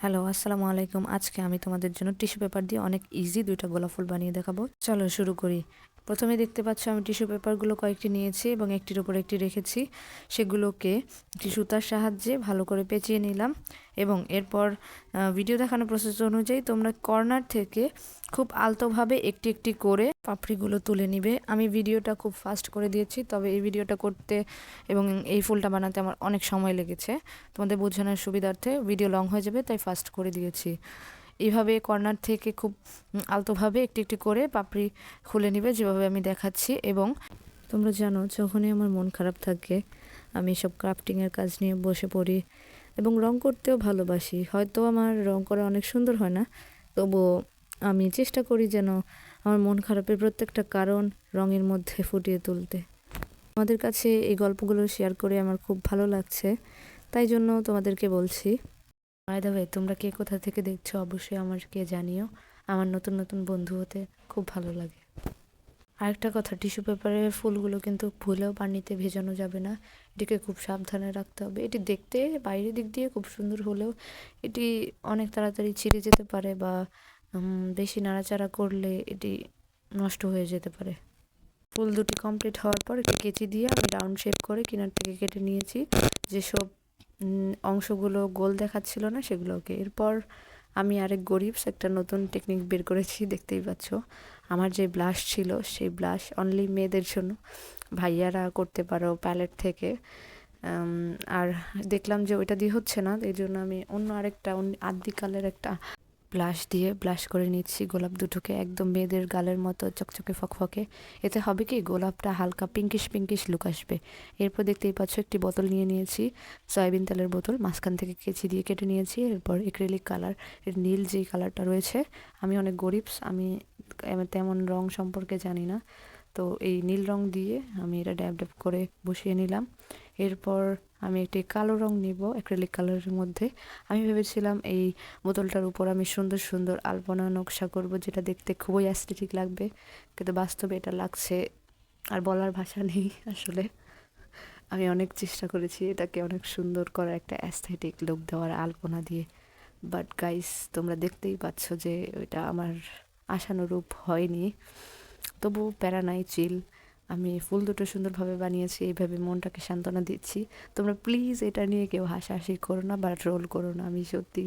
Hello, আসসালামু আলাইকুম। আজকে আমি তোমাদের জন্য টিস্যু পেপার দিয়ে অনেক ইজি ২টা গোলাপ ফুল বানিয়ে দেখাবো। চলো শুরু করি। প্রথমে দেখতে পাচ্ছ আমি টিস্যু পেপারগুলো কয়েকটি নিয়েছি এবং একটির উপর একটি রেখেছি। সেগুলোকে একটি সুতার সাহায্যে ভালো করে পেঁচিয়ে নিলাম এবং এরপর ভিডিও দেখানো প্রসেস অনুযায়ী তোমরা কর্নার থেকে খুব আলতোভাবে একটি একটি করে পাপড়িগুলো তুলে নিবে। আমি ভিডিওটা খুব ফাস্ট করে দিয়েছি, তবে এই ভিডিওটা করতে এবং এই ফুলটা বানাতে আমার অনেক সময় লেগেছে। তোমাদের বোঝানোর সুবিধার্থে ভিডিও লং হয়ে যাবে, তাই ফাস্ট করে দিয়েছি। এইভাবে কর্নার থেকে খুব আলতোভাবে একটি একটি করে পাপড়ি খুলে নিবে, যেভাবে আমি দেখাচ্ছি। এবং তোমরা জানো, যখনই আমার মন খারাপ থাকে আমি সব ক্রাফটিংয়ের কাজ নিয়ে বসে পড়ি এবং রং করতেও ভালোবাসি। হয়তো আমার রং করা অনেক সুন্দর হয় না, তবুও আমি চেষ্টা করি যেন আমার মন খারাপের প্রত্যেকটা কারণ রঙের মধ্যে ফুটিয়ে তুলতে। আমাদের কাছে এই গল্পগুলো শেয়ার করে আমার খুব ভালো লাগছে, তাই জন্য তোমাদেরকে বলছি। বাই দ্য ওয়ে, তোমরা কে কোথা থেকে দেখছো অবশ্যই আমাকে জানিও। আমার নতুন নতুন বন্ধু হতে খুব ভালো লাগে। আরেকটা কথা, টিস্যু পেপারের ফুলগুলো কিন্তু ভুলেও পানিতে ভেজানো যাবে না। এটিকে খুব সাবধানে রাখতে হবে। এটি দেখতে বাইরের দিক দিয়ে খুব সুন্দর হলেও এটি অনেক তাড়াতাড়ি ছিঁড়ে যেতে পারে বা বেশি নাড়াচাড়া করলে এটি নষ্ট হয়ে যেতে পারে। ফুল দুটি কমপ্লিট হওয়ার পর একটি কেচি দিয়ে আমি রাউন্ড শেপ করে কিনার থেকে কেটে নিয়েছি, যেসব অংশগুলো গোল দেখাচ্ছিল না সেগুলোকে। এরপর আমি আরেক গরিবস একটা নতুন টেকনিক বের করেছি, দেখতেই পাচ্ছ। আমার যে ব্লাশ ছিল সেই ব্লাশ অনলি মেয়েদের জন্য, ভাইয়ারা করতে পারো প্যালেট থেকে। আর দেখলাম যে ওইটা দিয়ে হচ্ছে না, এই জন্য আমি অন্য আরেকটা আদি কালের একটা ব্লাশ দিয়ে ব্লাশ করে নিচ্ছি গোলাপ দুটোকে, একদম মেয়েদের গালের মতো চকচকে ফকফকে। এতে হবে কি, গোলাপটা হালকা পিঙ্কিশ পিঙ্কিশ লুক আসবে। এরপর দেখতেই পাচ্ছ একটি বোতল নিয়ে নিয়েছি, সয়াবিন তেলের বোতল, মাঝখান থেকে কেচি দিয়ে কেটে নিয়েছি। এরপর এক্রিলিক কালার, এর নীল যেই কালারটা রয়েছে, আমি অনেক গরিবস, আমি তেমন রং সম্পর্কে জানি না, তো এই নীল রং দিয়ে আমি এটা ড্যাব ড্যাব করে বসিয়ে নিলাম। এরপর আমি একটি কালো রং নিব অ্যাক্রিলিক কালারের মধ্যে। আমি ভেবেছিলাম এই বোতলটার উপর আমি সুন্দর সুন্দর আলপনা নকশা করব, যেটা দেখতে খুবই অ্যাস্থেটিক লাগবে, কিন্তু বাস্তবে এটা লাগছে আর বলার ভাষা নেই আসলে। আমি অনেক চেষ্টা করেছি এটাকে অনেক সুন্দর করার, একটা অ্যাস্থেটিক লুক দেওয়ার আলপনা দিয়ে, বাট গাইস তোমরা দেখতেই পাচ্ছ যে ওইটা আমার আশানুরূপ হয়নি। তবু প্যারা নাই, চিল। আমি ফুল দুটো সুন্দরভাবে বানিয়েছি, এইভাবে মনটাকে সান্ত্বনা দিচ্ছি। তোমরা প্লিজ এটা নিয়ে কেউ হাসাহাসি করো না বা ট্রোল করো না। আমি সত্যি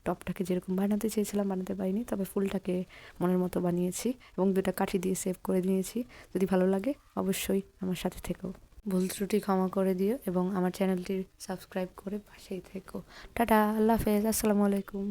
টপটাকে যেরকম বানাতে চেয়েছিলাম বানাতে পারিনি, তবে ফুলটাকে মনের মতো বানিয়েছি এবং দুটা কাঠি দিয়ে সেভ করে নিয়েছি। যদি ভালো লাগে অবশ্যই আমার সাথে থেকো, ভুল ত্রুটি ক্ষমা করে দিও এবং আমার চ্যানেলটি সাবস্ক্রাইব করে পাশেই থেকো। টাটা, আল্লাহ হাফেজ, আসসালামু আলাইকুম।